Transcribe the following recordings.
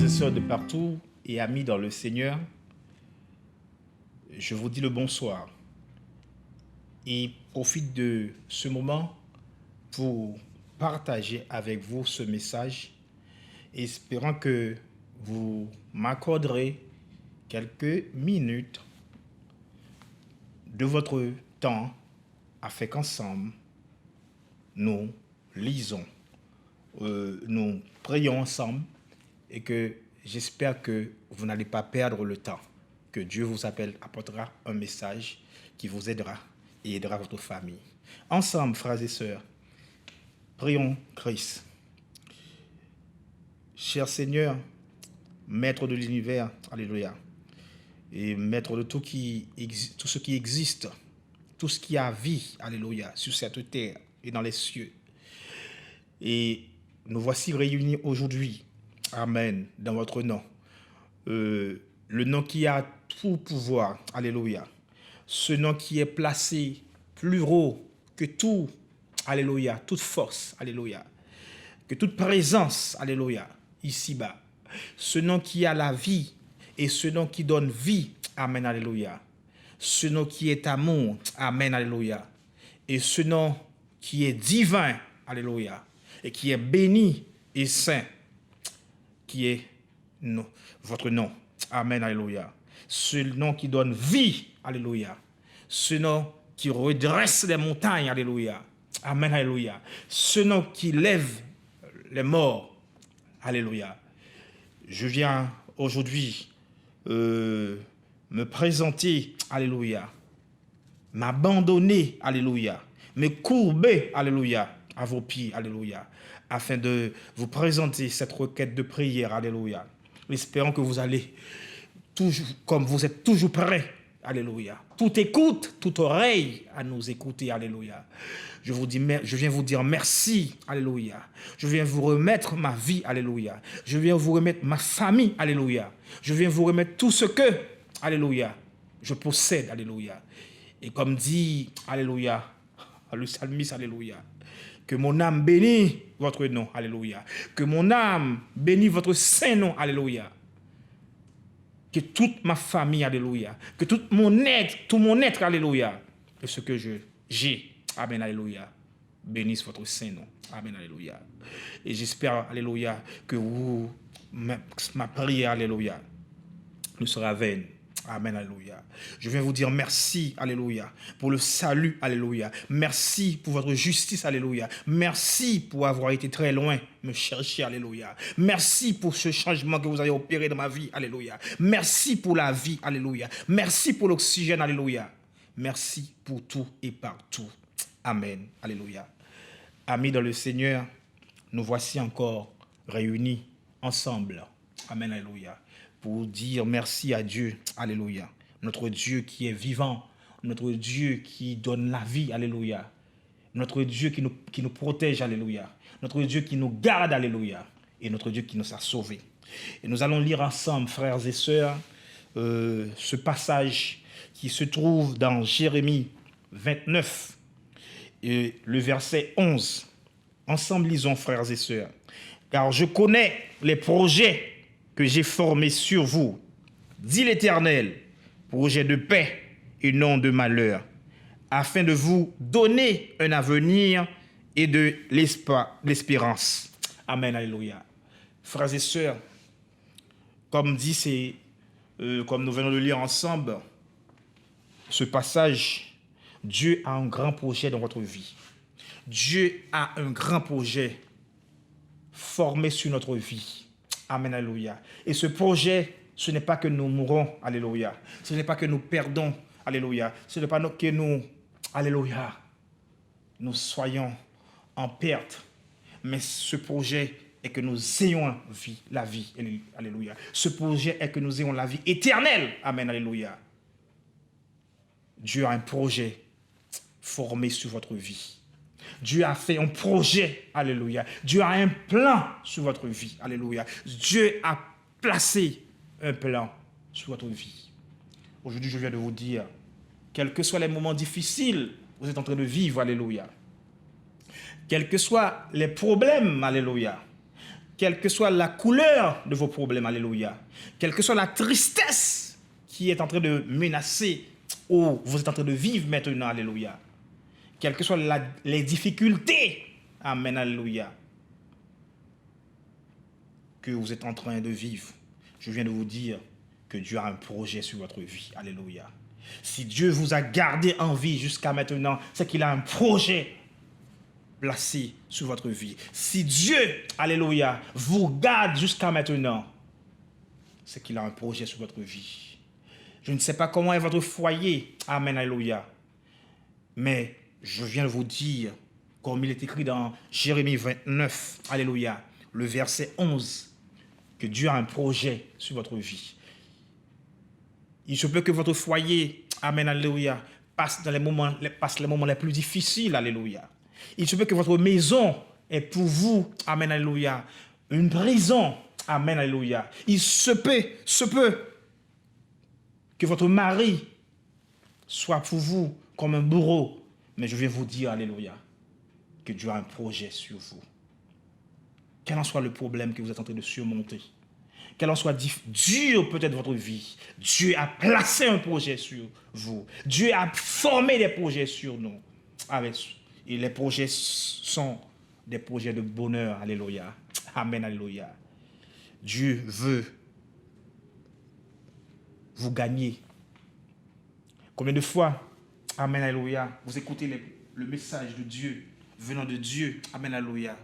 frères et sœurs de partout et amis dans le Seigneur, je vous dis le bonsoir et profite de ce moment pour partager avec vous ce message, espérant que vous m'accorderez quelques minutes de votre temps afin qu'ensemble nous lisons, nous prions ensemble et que j'espère que vous n'allez pas perdre le temps, que Dieu vous apportera un message qui vous aidera et aidera votre famille. Ensemble, frères et sœurs, prions Christ. Cher Seigneur, Maître de l'univers, alléluia, et Maître de tout ce qui existe, tout ce qui a vie, alléluia, sur cette terre et dans les cieux. Et nous voici réunis aujourd'hui, amen, dans votre nom. Le nom qui a tout pouvoir, alléluia. Ce nom qui est placé plus haut que tout, alléluia, toute force, alléluia. Que toute présence, alléluia, ici-bas. Ce nom qui a la vie et ce nom qui donne vie, amen, alléluia. Ce nom qui est amour, amen, alléluia. Et ce nom qui est divin, alléluia, et qui est béni et saint, qui est votre nom, amen, alléluia. Ce nom qui donne vie, alléluia. Ce nom qui redresse les montagnes, alléluia, amen, alléluia. Ce nom qui lève les morts, alléluia. Je viens aujourd'hui me présenter, alléluia, m'abandonner, alléluia, me courber, alléluia, à vos pieds, alléluia, afin de vous présenter cette requête de prière, alléluia. Espérons que vous allez, toujours, comme vous êtes toujours prêts, alléluia. Tout écoute, toute oreille à nous écouter, alléluia. Je viens vous dire merci, alléluia. Je viens vous remettre ma vie, alléluia. Je viens vous remettre ma famille, alléluia. Je viens vous remettre tout ce que, alléluia, je possède, alléluia. Et comme dit, alléluia, le psalmiste, alléluia, que mon âme bénisse votre nom, alléluia. Que mon âme bénisse votre saint nom, alléluia. Que toute ma famille, alléluia. Que tout mon être, alléluia. Et ce que j'ai, amen, alléluia, bénisse votre saint nom, amen, alléluia. Et j'espère, alléluia, que ma prière, alléluia, ne sera vaine. Amen, alléluia. Je viens vous dire merci, alléluia, pour le salut, alléluia. Merci pour votre justice, alléluia. Merci pour avoir été très loin me chercher, alléluia. Merci pour ce changement que vous avez opéré dans ma vie, alléluia. Merci pour la vie, alléluia. Merci pour l'oxygène, alléluia. Merci pour tout et partout. Amen, alléluia. Amis dans le Seigneur, nous voici encore réunis ensemble. Amen, alléluia. Pour dire merci à Dieu, alléluia. Notre Dieu qui est vivant, notre Dieu qui donne la vie, alléluia. Notre Dieu qui nous protège, alléluia. Notre Dieu qui nous garde, alléluia. Et notre Dieu qui nous a sauvés. Et nous allons lire ensemble, frères et sœurs, ce passage qui se trouve dans Jérémie 29, et le verset 11. Ensemble, lisons, frères et sœurs. Car je connais les projets que j'ai formé sur vous, dit l'Éternel, projet de paix et non de malheur, afin de vous donner un avenir et de l'espérance. Amen, alléluia. Frères et sœurs, comme comme nous venons de lire ensemble, ce passage, Dieu a un grand projet dans votre vie. Dieu a un grand projet formé sur notre vie. Amen, alléluia. Et ce projet, ce n'est pas que nous mourons, alléluia. Ce n'est pas que nous perdons, alléluia. Ce n'est pas que nous, alléluia, nous soyons en perte. Mais ce projet est que nous ayons la vie, alléluia. Ce projet est que nous ayons la vie éternelle. Amen, alléluia. Dieu a un projet formé sur votre vie. Dieu a fait un projet, alléluia. Dieu a un plan sur votre vie, alléluia. Dieu a placé un plan sur votre vie. Aujourd'hui, je viens de vous dire, quels que soient les moments difficiles que vous êtes en train de vivre, alléluia. Quels que soient les problèmes, alléluia. quelle que soit la couleur de vos problèmes, alléluia, quelle que soit la tristesse qui est en train de menacer ou vous êtes en train de vivre maintenant, alléluia, quelles que soient les difficultés, amen, alléluia, que vous êtes en train de vivre, je viens de vous dire que Dieu a un projet sur votre vie, alléluia. Si Dieu vous a gardé en vie jusqu'à maintenant, c'est qu'il a un projet placé sur votre vie. Si Dieu, alléluia, vous garde jusqu'à maintenant, c'est qu'il a un projet sur votre vie. Je ne sais pas comment est votre foyer, amen, alléluia, mais je viens de vous dire, comme il est écrit dans Jérémie 29, alléluia, le verset 11, que Dieu a un projet sur votre vie. Il se peut que votre foyer, amen, alléluia, passe les moments les plus difficiles, alléluia. Il se peut que votre maison est pour vous, amen, alléluia, une prison, amen, alléluia. Il se peut que votre mari soit pour vous comme un bourreau, mais je viens vous dire, alléluia, que Dieu a un projet sur vous. Quel en soit le problème que vous êtes en train de surmonter, quel en soit dur peut-être votre vie, Dieu a placé un projet sur vous. Dieu a formé des projets sur nous. Et les projets sont des projets de bonheur. Alléluia. Amen. Alléluia. Dieu veut vous gagner. Combien de fois, amen, alléluia, vous écoutez le message de Dieu, venant de Dieu, amen, alléluia,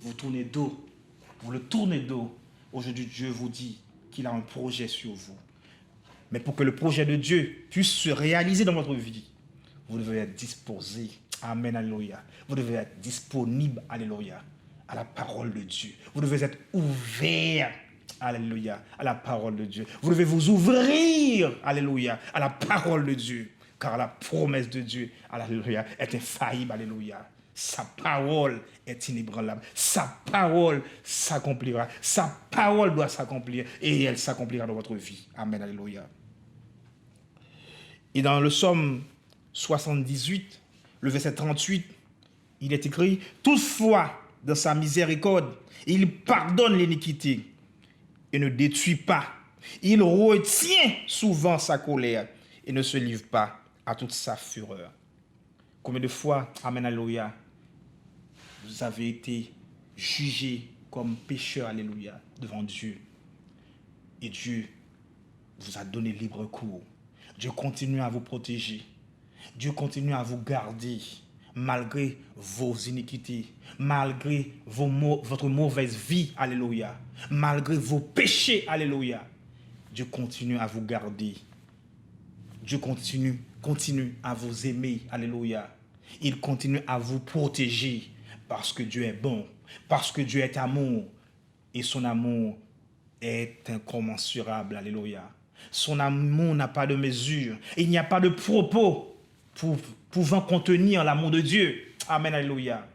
vous tournez dos, vous le tournez dos. Aujourd'hui, Dieu vous dit qu'il a un projet sur vous. Mais pour que le projet de Dieu puisse se réaliser dans votre vie, vous devez être disposé, amen, alléluia. Vous devez être disponible, alléluia, à la parole de Dieu. Vous devez être ouvert, alléluia, à la parole de Dieu. Vous devez vous ouvrir, alléluia, à la parole de Dieu. Car la promesse de Dieu, alléluia, est infaillible, alléluia. Sa parole est inébranlable. Sa parole s'accomplira. Sa parole doit s'accomplir et elle s'accomplira dans votre vie. Amen, alléluia. Et dans le psaume 78, le verset 38, il est écrit « Toutefois, dans sa miséricorde, il pardonne l'iniquité et ne détruit pas. Il retient souvent sa colère et ne se livre pas à toute sa fureur. » Combien de fois, amen, alléluia, vous avez été jugé comme pécheur, alléluia, devant Dieu. Et Dieu vous a donné libre cours. Dieu continue à vous protéger. Dieu continue à vous garder malgré vos iniquités, malgré votre mauvaise vie, alléluia, malgré vos péchés, alléluia. Dieu continue à vous garder. Dieu continue à vous aimer, alléluia. Il continue à vous protéger parce que Dieu est bon, parce que Dieu est amour et son amour est incommensurable, alléluia. Son amour n'a pas de mesure. Il n'y a pas de propos pouvant contenir l'amour de Dieu. Amen, alléluia.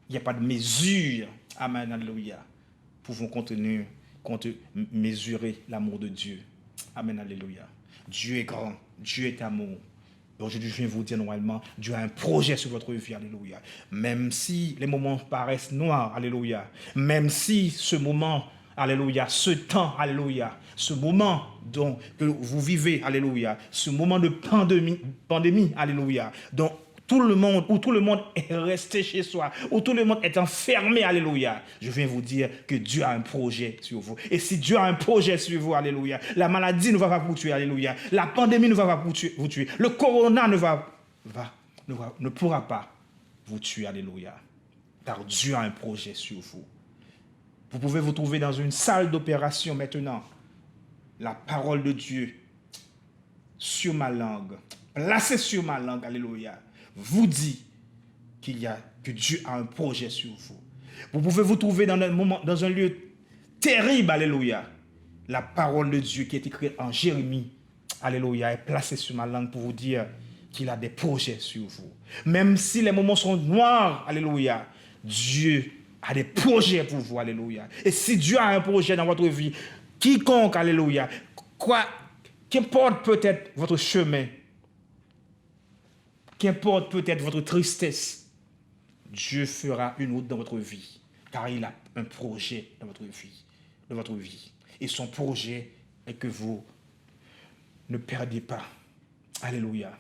Il n'y a pas de mesure. Amen, alléluia. Pouvant mesurer l'amour de Dieu. Amen, alléluia. Dieu est grand. Dieu est amour. Aujourd'hui, je viens vous dire normalement, Dieu a un projet sur votre vie, alléluia. Même si les moments paraissent noirs, alléluia. Même si ce moment, alléluia, ce temps, alléluia, ce moment que vous vivez, alléluia, ce moment de pandémie, alléluia, dont tout le monde est resté chez soi, où tout le monde est enfermé, alléluia. Je viens vous dire que Dieu a un projet sur vous. Et si Dieu a un projet sur vous, alléluia, la maladie ne va pas vous tuer, alléluia. La pandémie ne va pas vous tuer. Le corona ne pourra pas vous tuer, alléluia. Car Dieu a un projet sur vous. Vous pouvez vous trouver dans une salle d'opération maintenant. La parole de Dieu sur ma langue, placée sur ma langue, alléluia, vous dit que Dieu a un projet sur vous. Vous pouvez vous trouver dans un lieu terrible, alléluia. La parole de Dieu qui est écrite en Jérémie, alléluia, est placée sur ma langue pour vous dire qu'il a des projets sur vous. Même si les moments sont noirs, alléluia, Dieu a des projets pour vous, alléluia. Et si Dieu a un projet dans votre vie, quiconque, alléluia, qu'importe peut-être votre chemin, qu'importe peut-être votre tristesse, Dieu fera une route dans votre vie. car il a un projet dans votre vie. Et son projet est que vous ne perdez pas. Alléluia.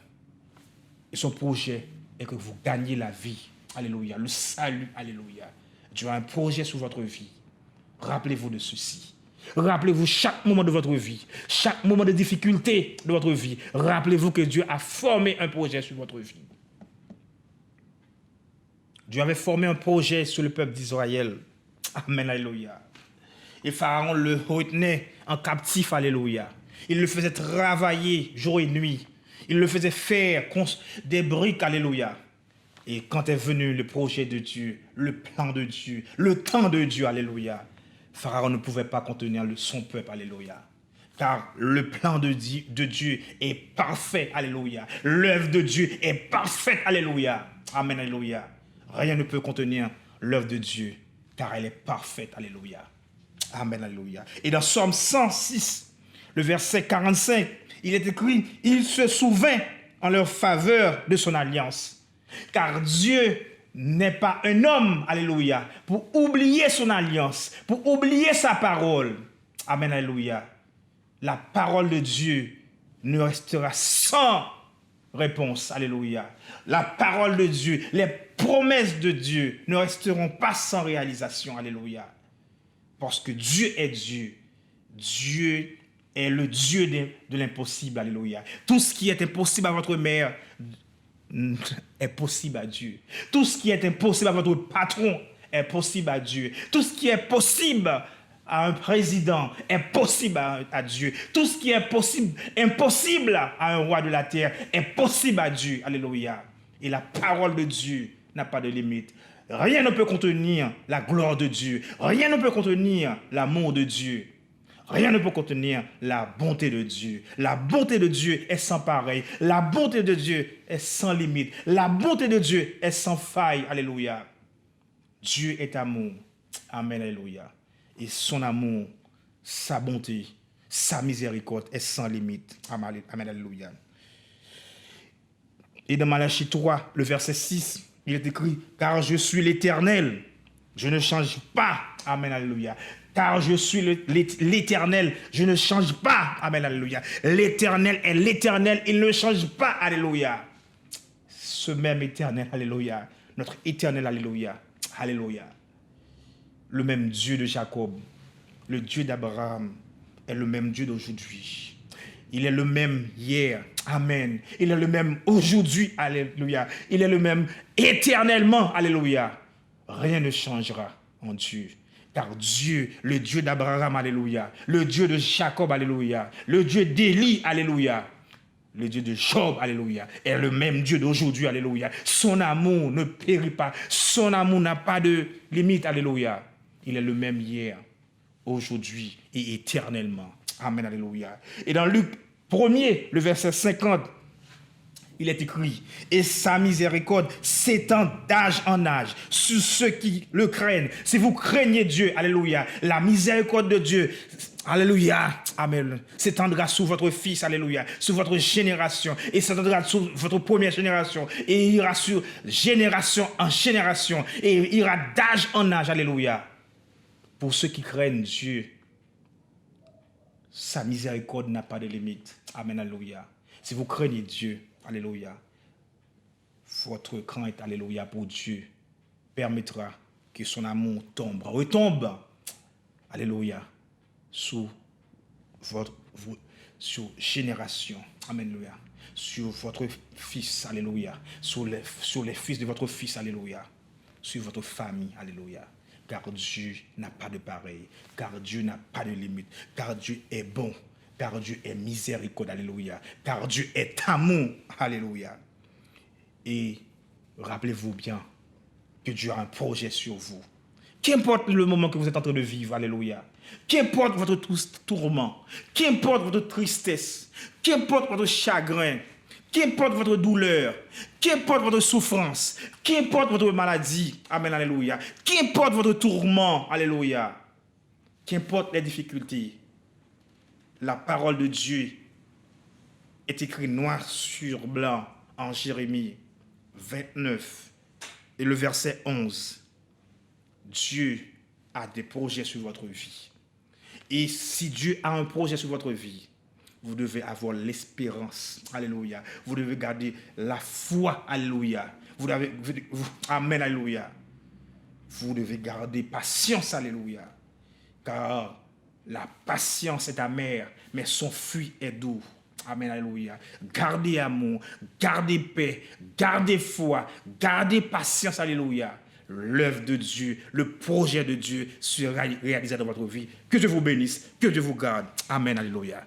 Et son projet est que vous gagnez la vie. Alléluia. Le salut. Alléluia. Dieu a un projet sur votre vie. Rappelez-vous de ceci. Rappelez-vous chaque moment de votre vie, chaque moment de difficulté de votre vie. Rappelez-vous que Dieu a formé un projet sur votre vie. Dieu avait formé un projet sur le peuple d'Israël. Amen, alléluia. Et Pharaon le retenait en captif, alléluia. Il le faisait travailler jour et nuit. Il le faisait faire des briques, alléluia. Et quand est venu le projet de Dieu, le plan de Dieu, le temps de Dieu, alléluia, Pharaon ne pouvait pas contenir son peuple, alléluia. Car le plan de Dieu est parfait, alléluia. L'œuvre de Dieu est parfaite, alléluia. Amen, alléluia. Rien ne peut contenir l'œuvre de Dieu, car elle est parfaite, alléluia. Amen, alléluia. Et dans Psaume 106, le verset 45, il est écrit, « Il se souvint en leur faveur de son alliance. » Car Dieu n'est pas un homme, alléluia, pour oublier son alliance, pour oublier sa parole. Amen, alléluia. La parole de Dieu ne restera sans réponse, alléluia. La parole de Dieu, les promesses de Dieu ne resteront pas sans réalisation, alléluia. Parce que Dieu est Dieu. Dieu est le Dieu de l'impossible, alléluia. Tout ce qui est impossible à votre mère est possible à Dieu. Tout ce qui est impossible à votre patron est possible à Dieu. Tout ce qui est possible à un président est possible à Dieu. Tout ce qui est impossible à un roi de la terre est possible à Dieu. Alléluia. Et la parole de Dieu n'a pas de limite. Rien ne peut contenir la gloire de Dieu. Rien ne peut contenir l'amour de Dieu. Rien ne peut contenir la bonté de Dieu. La bonté de Dieu est sans pareil. La bonté de Dieu est sans limite. La bonté de Dieu est sans faille. Alléluia. Dieu est amour. Amen. Alléluia. Et son amour, sa bonté, sa miséricorde est sans limite. Amen. Alléluia. Et dans Malachie 3, le verset 6, il est écrit, « Car je suis l'Éternel, je ne change pas. » Amen. Alléluia. Car je suis l'Éternel, je ne change pas. Amen, alléluia. L'Éternel est l'Éternel, il ne change pas. Alléluia. Ce même Éternel, alléluia. Notre Éternel, alléluia. Alléluia. Le même Dieu de Jacob, le Dieu d'Abraham, est le même Dieu d'aujourd'hui. Il est le même hier. Amen. Il est le même aujourd'hui. Alléluia. Il est le même éternellement. Alléluia. Rien ne changera en Dieu. Car Dieu, le Dieu d'Abraham, alléluia, le Dieu de Jacob, alléluia, le Dieu d'Élie, alléluia, le Dieu de Job, alléluia, est le même Dieu d'aujourd'hui, alléluia. Son amour ne périt pas, son amour n'a pas de limite, alléluia. Il est le même hier, aujourd'hui et éternellement. Amen, alléluia. Et dans Luc 1er, le verset 50, il est écrit, et sa miséricorde s'étend d'âge en âge sur ceux qui le craignent. Si vous craignez Dieu, alléluia, la miséricorde de Dieu, alléluia, amen, s'étendra sur votre fils, alléluia, sur votre génération, et s'étendra sur votre première génération, et ira sur génération en génération, et ira d'âge en âge, alléluia. Pour ceux qui craignent Dieu, sa miséricorde n'a pas de limite. Amen, alléluia. Si vous craignez Dieu, alléluia, votre crainte, alléluia, pour Dieu permettra que son amour retombe, alléluia, sur génération, amen, alléluia, sur votre fils, alléluia, sur les fils de votre fils, alléluia, sur votre famille, alléluia. Car Dieu n'a pas de pareil, car Dieu n'a pas de limite, car Dieu est bon, car Dieu est miséricorde, alléluia, car Dieu est amour, alléluia. Et rappelez-vous bien que Dieu a un projet sur vous. Qu'importe le moment que vous êtes en train de vivre, alléluia, qu'importe votre tourment, qu'importe votre tristesse, qu'importe votre chagrin, qu'importe votre douleur, qu'importe votre souffrance, qu'importe votre maladie, amen, alléluia, qu'importe votre tourment, alléluia, qu'importe les difficultés, la parole de Dieu est écrite noir sur blanc en Jérémie 29 et le verset 11. Dieu a des projets sur votre vie. Et si Dieu a un projet sur votre vie, vous devez avoir l'espérance. Alléluia. Vous devez garder la foi. Alléluia. Amen. Alléluia. Vous devez garder patience. Alléluia. Car la patience est amère, mais son fruit est doux. Amen, alléluia. Gardez amour, gardez paix, gardez foi, gardez patience, alléluia. L'œuvre de Dieu, le projet de Dieu sera réalisé dans votre vie. Que Dieu vous bénisse, que Dieu vous garde. Amen, alléluia.